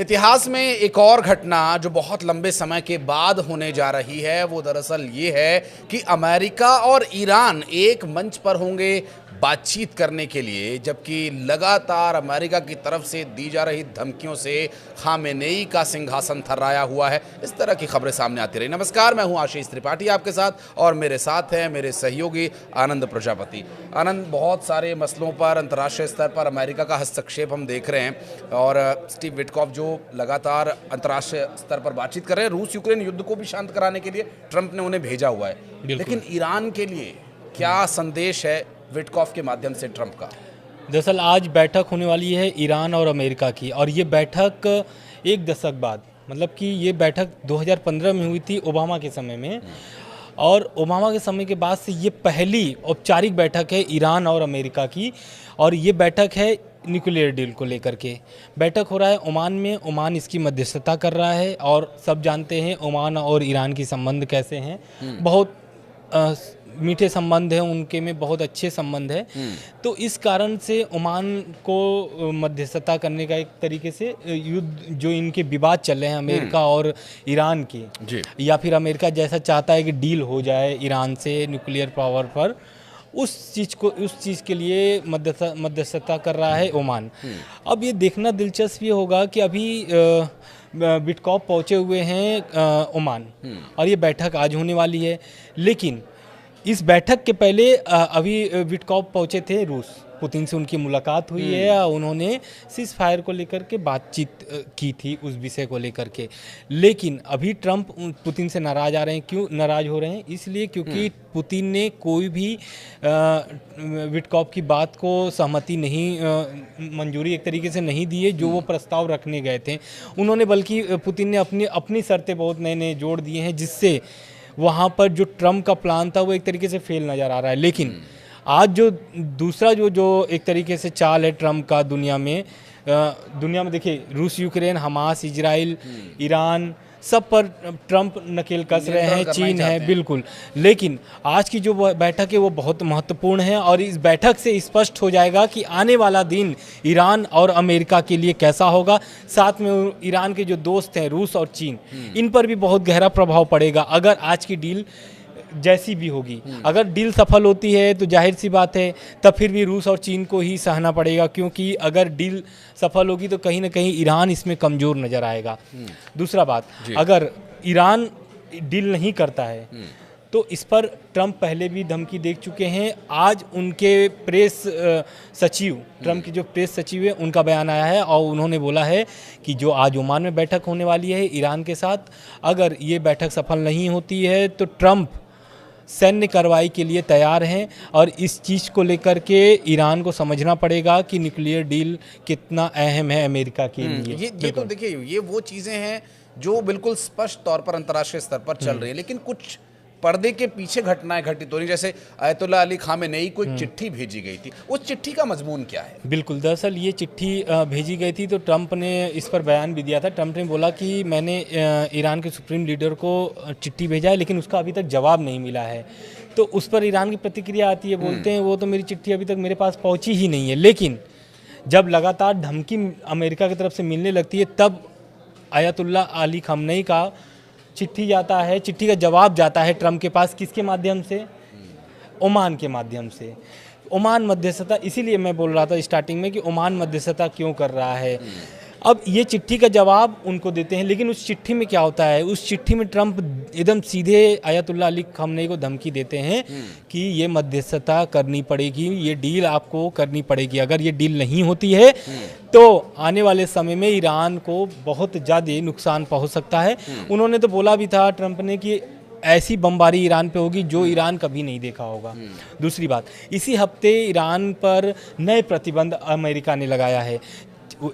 इतिहास में एक और घटना जो बहुत लंबे समय के बाद होने जा रही है वो दरअसल ये है कि अमेरिका और ईरान एक मंच पर होंगे बातचीत करने के लिए, जबकि लगातार अमेरिका की तरफ से दी जा रही धमकियों से खामेनेई का सिंहासन थर्राया हुआ है। इस तरह की खबरें सामने आती रही। नमस्कार, मैं हूं आशीष त्रिपाठी आपके साथ और मेरे साथ हैं मेरे सहयोगी आनंद प्रजापति। आनंद, बहुत सारे मसलों पर अंतर्राष्ट्रीय स्तर पर अमेरिका का हस्तक्षेप हम देख रहे हैं और स्टीव विटकॉफ जो लगातार अंतर्राष्ट्रीय स्तर पर बातचीत कर रहे हैं। रूस यूक्रेन युद्ध को भी शांत कराने के लिए ट्रंप ने उन्हें भेजा हुआ है, लेकिन ईरान के लिए क्या संदेश है विटकॉफ के माध्यम से ट्रंप का? दरअसल आज बैठक होने वाली है ईरान और अमेरिका की, और ये बैठक एक दशक बाद, मतलब कि ये बैठक 2015 में हुई थी ओबामा के समय में, और ओबामा के समय के बाद से ये पहली औपचारिक बैठक है ईरान और अमेरिका की। और ये बैठक है न्यूक्लियर डील को लेकर के। बैठक हो रहा है ओमान में, ओमान इसकी मध्यस्थता कर रहा है और सब जानते हैं ओमान और ईरान की संबंध कैसे हैं। बहुत मीठे संबंध हैं उनके में, बहुत अच्छे संबंध है। तो इस कारण से ओमान को मध्यस्थता करने का एक तरीके से युद्ध जो इनके विवाद चल रहे हैं अमेरिका और ईरान के, या फिर अमेरिका जैसा चाहता है कि डील हो जाए ईरान से न्यूक्लियर पावर पर, उस चीज़ के लिए मध्यस्थता कर रहा है ओमान। अब ये देखना दिलचस्प ये होगा कि अभी विटकॉफ पहुँचे हुए हैं ओमान और ये बैठक आज होने वाली है, लेकिन इस बैठक के पहले अभी विटकॉफ पहुंचे थे रूस। पुतिन से उनकी मुलाकात हुई है, उन्होंने सीज फायर को लेकर के बातचीत की थी उस विषय को लेकर के। लेकिन अभी ट्रंप पुतिन से नाराज आ रहे हैं। क्यों नाराज हो रहे हैं? इसलिए क्योंकि पुतिन ने कोई भी विटकॉफ की बात को सहमति नहीं, मंजूरी एक तरीके से नहीं दी है जो वो प्रस्ताव रखने गए थे उन्होंने, बल्कि पुतिन ने अपनी शर्तें बहुत नए नए जोड़ दिए हैं, जिससे वहाँ पर जो ट्रंप का प्लान था वो एक तरीके से फेल नज़र आ रहा है। लेकिन आज जो दूसरा जो एक तरीके से चाल है ट्रंप का दुनिया में देखिए, रूस यूक्रेन, हमास, इजराइल, ईरान, सब पर ट्रंप नकेल कस रहे हैं, चीन है, बिल्कुल। लेकिन आज की जो बैठक है वो बहुत महत्वपूर्ण है और इस बैठक से स्पष्ट हो जाएगा कि आने वाला दिन ईरान और अमेरिका के लिए कैसा होगा। साथ में ईरान के जो दोस्त हैं रूस और चीन, इन पर भी बहुत गहरा प्रभाव पड़ेगा अगर आज की डील जैसी भी होगी। अगर डील सफल होती है तो जाहिर सी बात है तब फिर भी रूस और चीन को ही सहना पड़ेगा, क्योंकि अगर डील सफल होगी तो कहीं ना कहीं ईरान इसमें कमज़ोर नज़र आएगा। दूसरा बात, अगर ईरान डील नहीं करता है तो इस पर ट्रंप पहले भी धमकी दे चुके हैं। आज उनके प्रेस सचिव, ट्रंप की जो प्रेस सचिव है, उनका बयान आया है और उन्होंने बोला है कि जो आज ओमान में बैठक होने वाली है ईरान के साथ, अगर ये बैठक सफल नहीं होती है तो ट्रंप सैन्य कार्रवाई के लिए तैयार हैं। और इस चीज़ को लेकर के ईरान को समझना पड़ेगा कि न्यूक्लियर डील कितना अहम है अमेरिका के लिए। ये तो देखिए, ये वो चीज़ें हैं जो बिल्कुल स्पष्ट तौर पर अंतर्राष्ट्रीय स्तर पर चल रही है, लेकिन कुछ पर्दे के पीछे घटनाएं घटित हो रही, जैसे अयतुल्ला अली खामेनेई को एक चिट्ठी भेजी गई थी। उस चिट्ठी का मजमून क्या है? बिल्कुल, दरअसल ये चिट्ठी भेजी गई थी तो ट्रंप ने इस पर बयान भी दिया था। ट्रंप ने बोला कि मैंने ईरान के सुप्रीम लीडर को चिट्ठी भेजा है, लेकिन उसका अभी तक जवाब नहीं मिला है। तो उस पर ईरान की प्रतिक्रिया आती है, बोलते हैं वो तो मेरी चिट्ठी अभी तक मेरे पास पहुँची ही नहीं है। लेकिन जब लगातार धमकी अमेरिका की तरफ से मिलने लगती है तब अयतुल्ला अली खामेनेई का चिट्ठी जाता है, चिट्ठी का जवाब जाता है ट्रंप के पास। किसके माध्यम से? ओमान के माध्यम से। ओमान मध्यस्थता, इसीलिए मैं बोल रहा था स्टार्टिंग में कि ओमान मध्यस्थता क्यों कर रहा है। अब ये चिट्ठी का जवाब उनको देते हैं, लेकिन उस चिट्ठी में क्या होता है? उस चिट्ठी में ट्रंप एकदम सीधे अयतुल्ला अली खामेनेई को धमकी देते हैं कि ये मध्यस्थता करनी पड़ेगी, ये डील आपको करनी पड़ेगी। अगर ये डील नहीं होती है तो आने वाले समय में ईरान को बहुत ज़्यादा नुकसान पहुंच सकता है। उन्होंने तो बोला भी था ट्रंप ने कि ऐसी बमबारी ईरान पे होगी जो ईरान कभी नहीं देखा होगा। दूसरी बात, इसी हफ्ते ईरान पर नए प्रतिबंध अमेरिका ने लगाया है।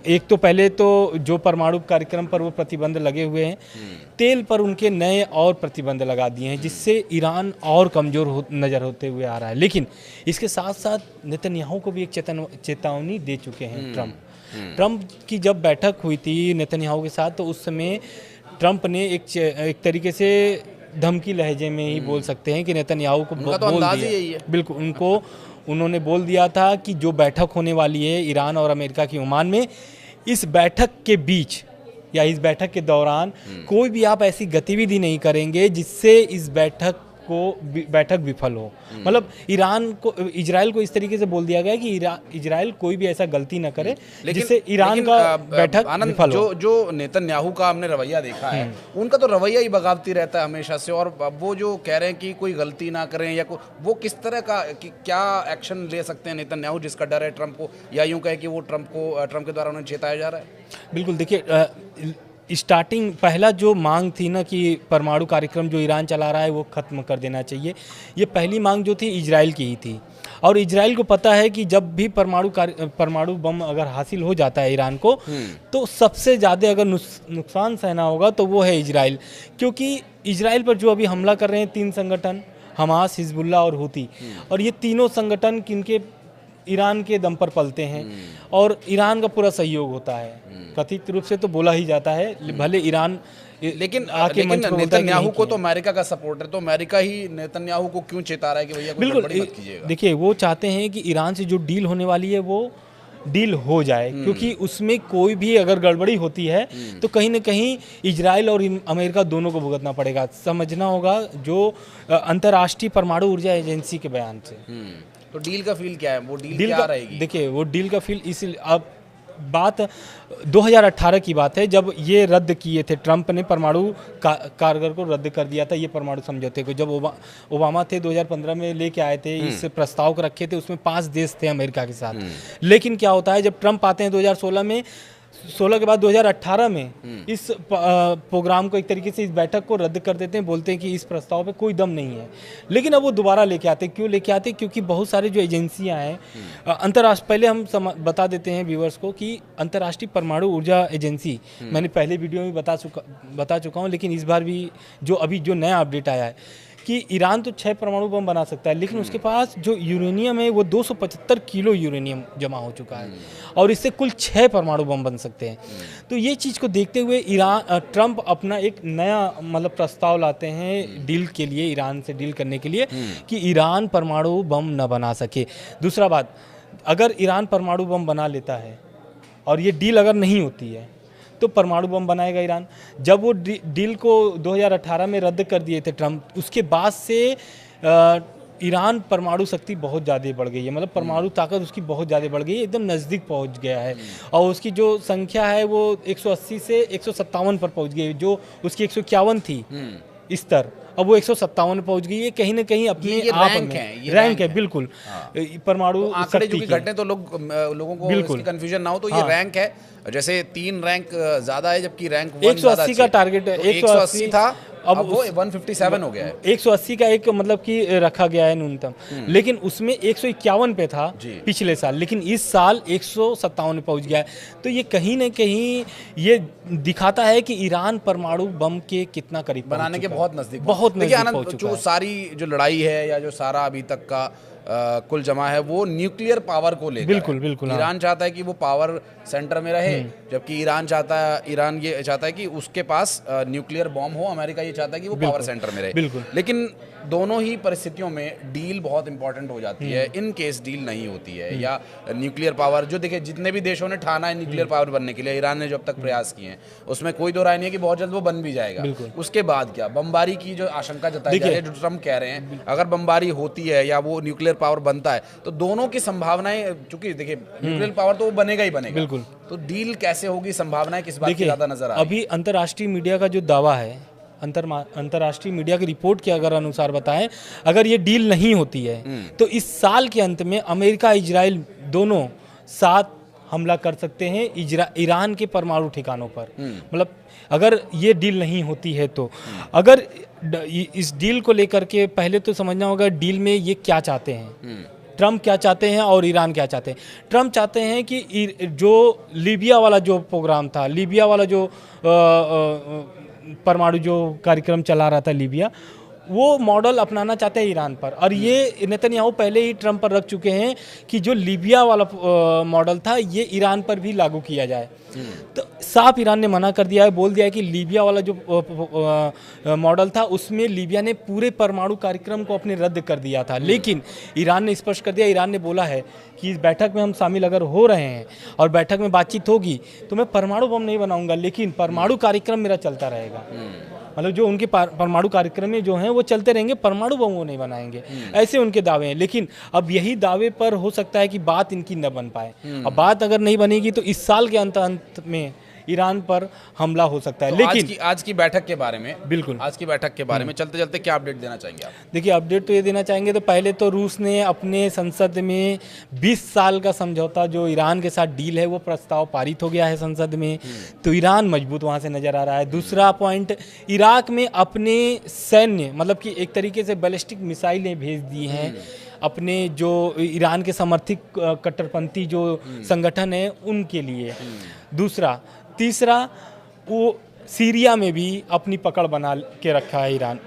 एक तो पहले तो जो परमाणु कार्यक्रम पर वो प्रतिबंध लगे हुए हैं, तेल पर उनके नए और प्रतिबंध लगा दिए हैं, जिससे ईरान और कमज़ोर नज़र होते हुए आ रहा है। लेकिन इसके साथ साथ नेतन्याहू को भी एक चेतावनी दे चुके हैं ट्रंप की जब बैठक हुई थी नेतन्याहू के साथ, तो उस समय ट्रंप ने एक तरीके से धमकी लहजे में ही बोल सकते हैं कि नेतन्याहू को बोल दिया, बिल्कुल उनको उन्होंने बोल दिया था कि जो बैठक होने वाली है ईरान और अमेरिका की ओमान में, इस बैठक के बीच या इस बैठक के दौरान कोई भी आप ऐसी गतिविधि नहीं करेंगे जिससे इस बैठक विफल हो। मतलब इजराइल को इस तरीके से बोल दिया गया कि इजराइल कोई भी ऐसा गलती ना करे जिससे ईरान का बैठक विफल हो। जो नेतन्याहू का हमने रवैया देखा है, उनका तो रवैया ही बगावती रहता है हमेशा से। और वो जो कह रहे हैं कि कोई गलती ना करें या वो किस तरह का क्या एक्शन ले सकते हैं नेतन्याहू, जिसका डर है ट्रंप को, या यूं कहे कि वो ट्रंप के द्वारा उन्हें चेताया जा रहा है? बिल्कुल, देखिए स्टार्टिंग पहला जो मांग थी ना कि परमाणु कार्यक्रम जो ईरान चला रहा है वो ख़त्म कर देना चाहिए, ये पहली मांग जो थी इजराइल की ही थी। और इजराइल को पता है कि जब भी परमाणु बम अगर हासिल हो जाता है ईरान को, तो सबसे ज़्यादा अगर नुकसान सहना होगा तो वो है इजराइल। क्योंकि इजराइल पर जो अभी हमला कर रहे हैं 3 संगठन, हमास, हिजबुल्लाह और हूती, और ये तीनों संगठन किनके ईरान के दम पर पलते हैं और ईरान का पूरा सहयोग होता है। कथित रूप से तो बोला ही जाता है, भले ईरान लेकिन नेतन्याहू को तो अमेरिका का सपोर्ट है, तो अमेरिका ही नेतन्याहू को क्यों चेता रहा है कि भैया कोई गड़बड़ी मत कीजिएगा? देखिए, वो चाहते हैं कि ईरान से जो डील होने वाली है वो डील हो जाए, क्योंकि उसमें कोई भी अगर गड़बड़ी होती है तो कहीं ना कहीं इजराइल और अमेरिका दोनों को भुगतना पड़ेगा। समझना होगा जो अंतर्राष्ट्रीय परमाणु ऊर्जा एजेंसी के बयान से। तो डील का फील क्या है? वो डील क्या रहेगी? देखिए, वो डील का फील इसलिए, अब बात 2018 की बात है जब ये रद्द किए थे, ट्रंप ने परमाणु कारगर को रद्द कर दिया था, ये परमाणु समझौते को। जब ओबामा थे 2015 में लेके आए थे, इस प्रस्ताव को रखे थे, उसमें 5 देश थे अमेरिका के साथ। लेकिन क्या होता है जब ट्रंप आते हैं 2016 में, 16 के बाद 2018 में इस प्रोग्राम को एक तरीके से, इस बैठक को रद्द कर देते हैं, बोलते हैं कि इस प्रस्ताव पे कोई दम नहीं है। लेकिन अब वो दोबारा लेके आते हैं। क्यों लेके आते हैं? क्योंकि बहुत सारे जो एजेंसियां हैं अंतर्राष्ट्रीय, पहले हम बता देते हैं व्यूअर्स को कि अंतर्राष्ट्रीय परमाणु ऊर्जा एजेंसी, मैंने पहले वीडियो में बता चुका हूँ, लेकिन इस बार भी जो नया अपडेट आया है कि ईरान तो 6 परमाणु बम बना सकता है, लेकिन उसके पास जो यूरेनियम है वो 275 किलो यूरेनियम जमा हो चुका है और इससे कुल 6 परमाणु बम बन सकते हैं। तो ये चीज़ को देखते हुए ट्रंप अपना एक नया मतलब प्रस्ताव लाते हैं डील के लिए, ईरान से डील करने के लिए, कि ईरान परमाणु बम न बना सके। दूसरा बात, अगर ईरान परमाणु बम बना लेता है और ये डील अगर नहीं होती है तो परमाणु बम बनाएगा ईरान। जब वो डील को 2018 में रद्द कर दिए थे ट्रंप, उसके बाद से ईरान परमाणु शक्ति बहुत ज़्यादा बढ़ गई है, मतलब परमाणु ताकत उसकी बहुत ज़्यादा बढ़ गई है, एकदम नज़दीक पहुंच गया है। और उसकी जो संख्या है वो 180 से 157 पर पहुंच गई है, जो उसकी 151 थी स्तर, अब वो 157 पहुंच गई है। कहीं ना कहीं अपने आप में रैंक है बिल्कुल परमाणु आंकड़े जो घटने, तो लोगों को इसकी कंफ्यूजन ना हो, तो ये रैंक है। जैसे 3 रैंक ज्यादा है, जबकि रैंक 180 का टारगेट है, 180 था, अब वो 157 हो गया है। 180 का एक मतलब कि रखा गया है न्यूनतम, लेकिन उसमें 151 पे था पिछले साल, लेकिन इस साल 157 पहुंच गया है। तो ये कहीं ना कहीं ये दिखाता है कि ईरान परमाणु बम के कितना करीब बनाने के बहुत नजदीक पहुंच चुका जो सारी जो लड़ाई है या जो सारा अभी तक का कुल जमा है वो न्यूक्लियर पावर को लेकर। बिल्कुल ईरान चाहता है कि वो पावर सेंटर में रहे, जबकि ईरान ये चाहता है कि उसके पास न्यूक्लियर बॉम्ब हो। अमेरिका ये चाहता है कि वो पावर सेंटर में रहे। लेकिन दोनों ही परिस्थितियों में डील बहुत इंपॉर्टेंट हो जाती है। इन केस डील नहीं होती है या न्यूक्लियर पावर, जो देखिए जितने भी देशों ने ठाना है न्यूक्लियर पावर बनने के लिए, ईरान ने जो अब तक प्रयास किए हैं उसमें कोई दो राय नहीं है कि बहुत जल्द वो बन भी जाएगा। उसके बाद क्या बमबारी की जो आशंका जताई जा रही है, जो ट्रम्प कह रहे हैं, अगर बमबारी होती है या वो न्यूक्लियर पावर बनता है तो दोनों की संभावनाएं, चूंकि देखिए न्यूक्लियर पावर तो वो बनेगा ही बनेगा, बिल्कुल। तो डील कैसे होगी, संभावनाएं किस बात की ज्यादा नजर आ रही है? अभी अंतर्राष्ट्रीय मीडिया का जो दावा है, अंतर्राष्ट्रीय मीडिया की रिपोर्ट के अगर अनुसार बताएं, अगर ये डील नहीं होती है तो इस साल के अंत में अमेरिका इजराइल दोनों साथ हमला कर सकते हैं ईरान के परमाणु ठिकानों पर। मतलब अगर ये डील नहीं होती है तो अगर इस डील को लेकर के पहले तो समझना होगा डील में ये क्या चाहते हैं, ट्रम्प क्या चाहते हैं और ईरान क्या चाहते हैं। ट्रम्प चाहते हैं कि जो लीबिया वाला जो प्रोग्राम था, लीबिया वाला जो परमाणु जो कार्यक्रम चला रहा था लीबिया, वो मॉडल अपनाना चाहते हैं ईरान पर। और ये नेतन्याहू पहले ही ट्रंप पर रख चुके हैं कि जो लीबिया वाला मॉडल था ये ईरान पर भी लागू किया जाए। तो साफ ईरान ने मना कर दिया है, बोल दिया है कि लीबिया वाला जो मॉडल था उसमें लीबिया ने पूरे परमाणु कार्यक्रम को अपने रद्द कर दिया था। लेकिन ईरान ने स्पष्ट कर दिया, ईरान ने बोला है कि इस बैठक में हम शामिल अगर हो रहे हैं और बैठक में बातचीत होगी तो मैं परमाणु बम नहीं बनाऊंगा, लेकिन परमाणु कार्यक्रम मेरा चलता रहेगा। मतलब जो उनके परमाणु कार्यक्रम में जो हैं वो चलते रहेंगे, परमाणु बम वो नहीं बनाएंगे, ऐसे उनके दावे हैं। लेकिन अब यही दावे पर हो सकता है कि बात इनकी न बन पाए। अब बात अगर नहीं बनेगी तो इस साल के अंत में ईरान पर हमला हो सकता है। तो लेकिन आज की बैठक के बारे में, बिल्कुल आज की बैठक के बारे में चलते चलते क्या अपडेट देना चाहेंगे आप? देखिए, अपडेट तो ये देना चाहेंगे, तो पहले तो रूस ने अपने संसद में 20 साल का समझौता जो ईरान के साथ डील है वो प्रस्ताव पारित हो गया है संसद में, तो ईरान मजबूत वहाँ से नज़र आ रहा है। दूसरा पॉइंट, इराक में अपने सैन्य मतलब कि एक तरीके से बैलिस्टिक मिसाइलें भेज दी हैं अपने जो ईरान के समर्थित कट्टरपंथी जो संगठन है उनके लिए। तीसरा वो सीरिया में भी अपनी पकड़ बना के रखा है ईरान।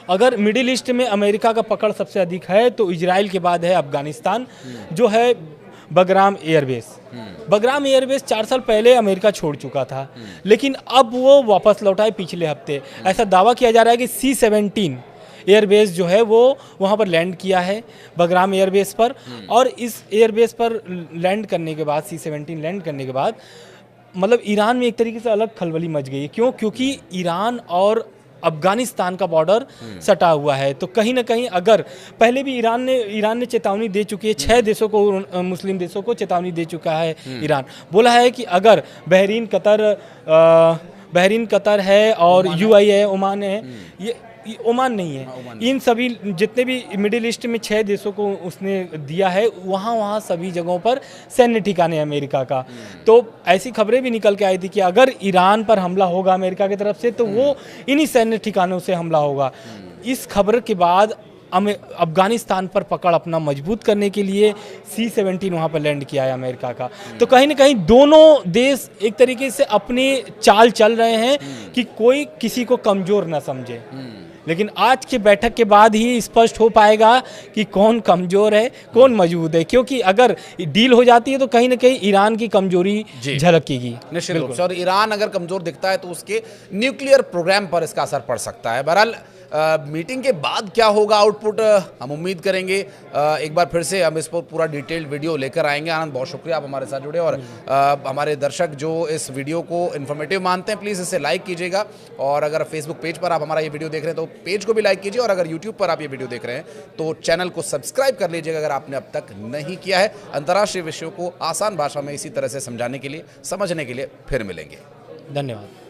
अगर मिडिल ईस्ट में अमेरिका का पकड़ सबसे अधिक है तो इजराइल के बाद है अफगानिस्तान, जो है बगराम एयरबेस। बगराम एयरबेस 4 साल पहले अमेरिका छोड़ चुका था, लेकिन अब वो वापस लौटा है पिछले हफ्ते। ऐसा दावा किया जा रहा है कि C-17 एयरबेस जो है वो वहाँ पर लैंड किया है, बगराम एयरबेस पर। और इस एयरबेस पर लैंड करने के बाद, C-17 लैंड करने के बाद मतलब ईरान में एक तरीके से अलग खलबली मच गई है। क्यों? क्योंकि ईरान और अफगानिस्तान का बॉर्डर सटा हुआ है। तो कहीं ना कहीं अगर पहले भी ईरान ने चेतावनी दे चुकी है, 6 देशों को, मुस्लिम देशों को चेतावनी दे चुका है ईरान। बोला है कि अगर बहरीन कतर है और UAE है, ओमान है, ये ओमान नहीं है, इन सभी जितने भी मिडिल ईस्ट में 6 देशों को उसने दिया है, वहाँ सभी जगहों पर सैन्य ठिकाने अमेरिका का। तो ऐसी खबरें भी निकल के आई थी कि अगर ईरान पर हमला होगा अमेरिका की तरफ से तो वो इन्हीं सैन्य ठिकानों से हमला होगा। इस खबर के बाद अफगानिस्तान पर पकड़ अपना मजबूत करने के लिए C-17 वहाँ पर लैंड किया है अमेरिका का। तो कहीं ना कहीं दोनों देश एक तरीके से अपनी चाल चल रहे हैं कि कोई किसी को कमज़ोर ना समझे। लेकिन आज की बैठक के बाद ही स्पष्ट हो पाएगा कि कौन कमज़ोर है, कौन मजबूत है। क्योंकि अगर डील हो जाती है तो कहीं ना कहीं ईरान की कमजोरी झलकेगी निश्चित रूप से। और ईरान अगर कमज़ोर दिखता है तो उसके न्यूक्लियर प्रोग्राम पर इसका असर पड़ सकता है। बहरहाल मीटिंग के बाद क्या होगा आउटपुट हम उम्मीद करेंगे एक बार फिर से हम इस पर पूरा डिटेल्ड वीडियो लेकर आएंगे। आनंद, बहुत शुक्रिया आप हमारे साथ जुड़े। और हमारे दर्शक जो इस वीडियो को इन्फॉर्मेटिव मानते हैं प्लीज़ इसे लाइक कीजिएगा। और अगर फेसबुक पेज पर आप हमारा ये वीडियो देख रहे हैं तो पेज को भी लाइक कीजिए। और अगर यूट्यूब पर आप ये वीडियो देख रहे हैं तो चैनल को सब्सक्राइब कर लीजिएगा अगर आपने अब तक नहीं किया है। अंतर्राष्ट्रीय विषयों को आसान भाषा में इसी तरह से समझाने के लिए, समझने के लिए फिर मिलेंगे। धन्यवाद।